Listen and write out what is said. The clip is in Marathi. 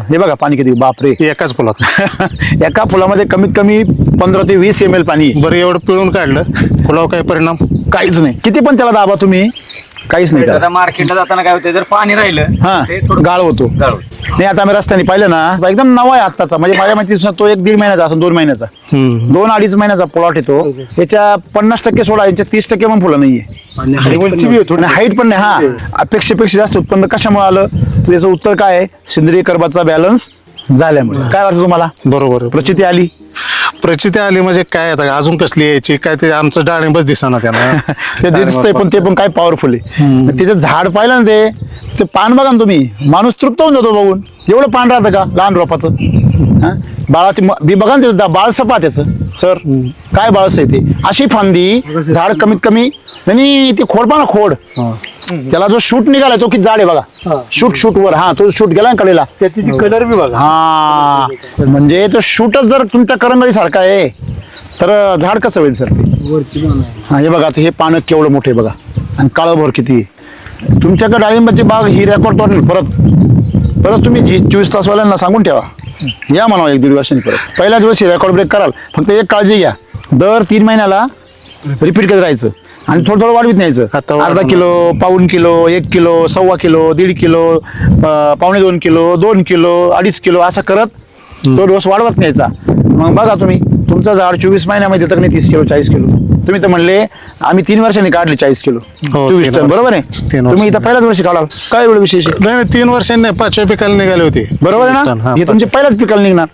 हे बघा पाणी किती, बापरे. एकाच फुलात एका फुलामध्ये कमीत कमी 15 ते 20 ml पाणी. बरं एवढं पिळून काढलं, फुलावर काय परिणाम? काहीच नाही. किती पण त्याला दाबा तुम्ही, काहीच नाही त्याला. आता मार्केटला जाताना काय होतं, जर पाणी राहिलं हा, ते थोडं गाळ होतो. गाळ होतं. नाही आता आम्ही रस्त्याने पाहिलं ना, तो एकदम नवा आहे आत्ताचा. म्हणजे माझ्या माहिती तो 1-1.5 महिन्याचा असेल, 2 महिन्याचा, 2-2.5 महिन्याचा प्लॉट येतो. याच्या 50% सोडा, यांच्या 30% पण फुलं नाहीये. हाईट पण नाही. हा, अपेक्षेपेक्षा जास्त उत्पन्न कशामुळे आलं? त्याचं उत्तर काय आहे? सेंद्रिय कर्बाचा बॅलन्स झाल्यामुळे. काय वाटतं तुम्हाला? बरोबर. प्रचिती आली. प्रचिती आली म्हणजे काय, आता अजून कसली यायची काय, ते आमचं डाळिंबच दिसना त्यांना. ते दिसतंय पण ते पण काय पॉवरफुल आहे. तिचं झाड पाहिलं ना, ते पान बघा ना तुम्ही, माणूस तृप्त होऊन जातो बघून. एवढं पान राहतं का लहान रोपाचं? हा, बाळाची बी बघा ना, त्याचं बाळसं पहा त्याचं. सर काय बाळस आहे ते. अशी फांदी, झाड कमीत कमी, नाही ते खोड पहा ना, खोड. त्याला जो शूट निघाला तो किती जाड आहे बघा. शूट वर, हा तो शूट गेला ना कडेला, त्याची कलर बी बघा. हा, म्हणजे तो शूटच जर तुमच्या करंगळी सारखा आहे तर झाड कसं होईल सर? हा, हे बघा आता हे पानं केवढं मोठे बघा, आणि काळभोर किती आहे. तुमच्याकडे डाळिंबाची बाग ही रेकॉर्ड तोडणार. परत तुम्ही 24 तासवाल्यांना सांगून ठेवा, या म्हणावं 1-1.5 वर्षांनी परत. पहिल्याच वर्षी रेकॉर्ड ब्रेक कराल. फक्त एक काळजी घ्या, दर 3 महिन्याला रिपीट करत राहायचं आणि थोडं थोडं वाढवीत न्यायचं. अर्धा किलो, पाऊण kilo, 1 kilo, 1.25 kilo, 1.5 kilo, 1.25 kilo, 2 kilo, 2.5 kilo असं करत तो डोस वाढवत न्यायचा. मग बघा तुम्ही, तुमचं झाड 24 महिन्यामध्ये तर नाही 30 किलो 40 किलो. तुम्ही तर म्हणले आम्ही 3 वर्षांनी काढले 40 किलो, 24 टन, बरोबर आहे. तुम्ही इथं पहिल्याच वर्षी काढाल, काय एवढं विशेष? नाही 3 वर्षांनी 5व्या पिकाला निघाले होते. बरोबर आहे ना, हे तुमचे पहिल्याच पिकाला निघणार.